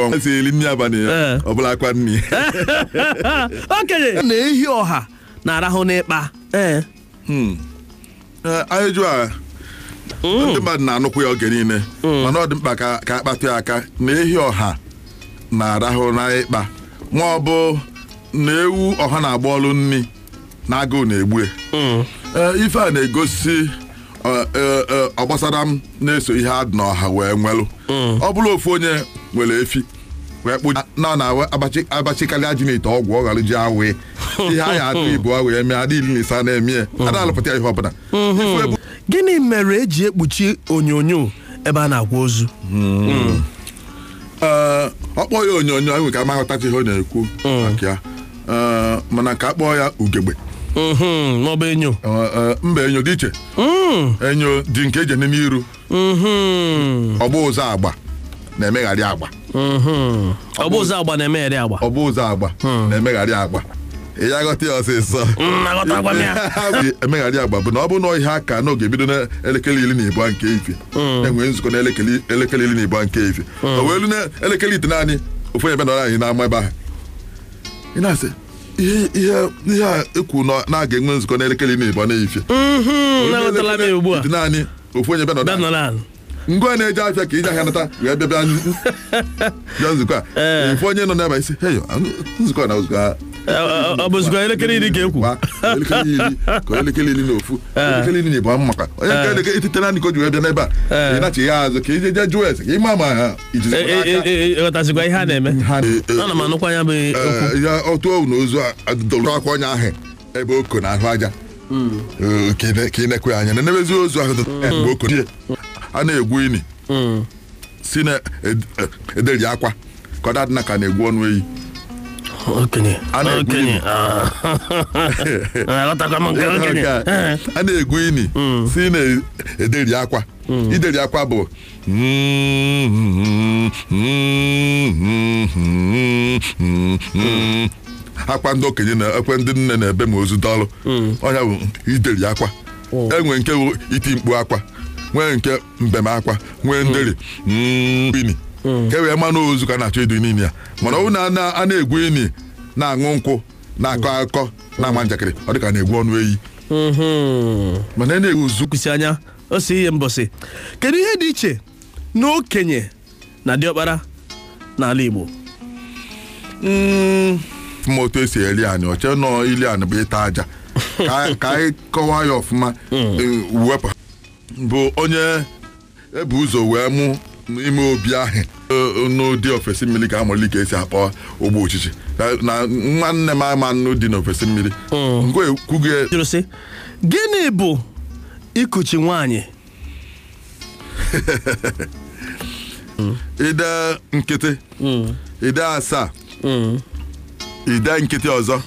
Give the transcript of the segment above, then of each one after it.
ọnwa esiri nri abalị ọ bụla akwa nri okenye na ehi ọha na-arahụ n'ịkpa anyị jụ a ndị mmadụ na-anụkwu ya oge niile mana ọ dị mkpa ka akpatụ ya aka na ehi ọha na-arahụ n'ịkpa ma ọ bụ na ewu ọha na-agba ọlụ nri na agụụ na-egbu ife a na-egosi ọgbasara m na-eso ihe adị n'ọha wee nwelụ ọ bụrụ ofu onye nwere efi wee kpụ na abachikarị ajị n'ite ọgwụ ọ ghara ji awee ihe anyị atụ ibu wee mee adị iri na ise na-eme ada alụpụta ya ihe ọbụla. Gịnị mere eji ekpuchi onyonyo ebe a na-akwa ozu? Ọ kpọọ ya onyonyo enwe ka amaghọtachi ihe ọ na-ekwu maka ya mana ka a kpọọ ya ugegbe maọbụ enyo mba enyo dị iche enyo dị nke eji n'ime iru ọgba ụzọ agba na-emegharị agba ọgba ụzọ agba na-emegharị agba ọgba ụzọ agba na-emegharị agba ị ya ghọta ya ọsịsọ emegharị agba bụ na ọ bụ na ihe aka n'oge bido n'elekere 12 nke ife enwee nzukọ n'elekere 12 nke ife o wee elu n'elekere ite naanị ofu onye nọrọ anyị n'ama ebe ahụ ị na-asị ihe a ekwu na-aga enwe nzukọ n'elekere 12 n'ife ite naanị ofu onye nọrọ ngwa na-eje afịa ka ije ahịa nata wee bịa nzukọ a ofu onye nọ n'ebe isi nzukọ na nzukọ ọ bụ nzukọ elekere 10 ka ekwu ka elekere 10 na ofu elekere 10 bụ maka onye nke elekere itite naanị ka o ji wee bịa n'ebe a ịnachi ya azụ ka ije jụọ ese ka ịma ma ha ịghọtazikwa ihe a na-eme ana m anụkwa ya bụ ya otu owu na ozu adụdọrọ akwa onye ahụ ebe oko na ahụ aja ka ị nekwe anya na nebezi ozu ahụ mgbe oko a na-egwu ini si na ederi akwa ka ọ dadị na ka na-egwu ọnụ eyi a na-egwu ini si na-ederi akwa ideri akwa bụ akwa ndị okenye na ekwe ndị nne na-ebe ma ozu dọlụ ọnya bụ ideri akwa enwe nke iti mkpu akwa nwee nke mbem akwa nwee nderi ini ka e wee ma n'ozu ka na-achọ idu niile ya mana ọ bụ na a na-egwu ini na-aṅụ nkwụ na-akọ akụkọ na-ama njakịrị ọ dịka na-egwu ọnụ eyi mana na-egwu ozu kwụsị anya o si ihe mbọsị. Kedu ihe dị iche na okenye na diọkpara n'ala Igbo? ma otu esi eri anyị oche nọ ili anyị bụ ịta aja ka anyị kọwaa ya ọfụma wepụ bụ onye ebu ụzọ wee mụ n'ime obi ahụ n'ụdị ofesi mmiri ka amụrụ ka esi akpọ ogbo ochichi na nwanne m ama nnu dị n'ofesi mmiri nke ekwughị. Gịnị bụ ikuchi nwaanyị? ide nkịtị ide asaa ide nkịtị ọzọ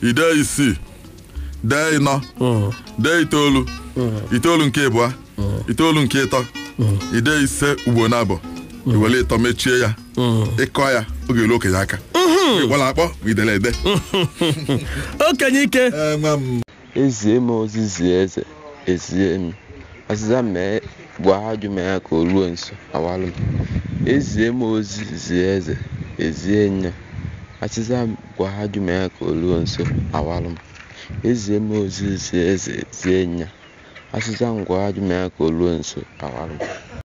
ide isii dee ịnọ dee itoolu itoolu nke ịbụọ itoolu nke ịtọ ide ise ugbo na abụọ iwere ịtọ mechie ya ịkọ ya oge elu okenye aka ịgbala akpọ idele ede okenye ike ezie m ozizi eze ezie m asịza mee gwa ajụ mee ka o ruo nso awalụ m ezie m ozizi eze ezie nya asịza gwa ajụ mee ka o ruo nso awalụ m ezie m ozizi eze ezie nya asịza ngwa ajụ mee ka o ruo nso awalụ m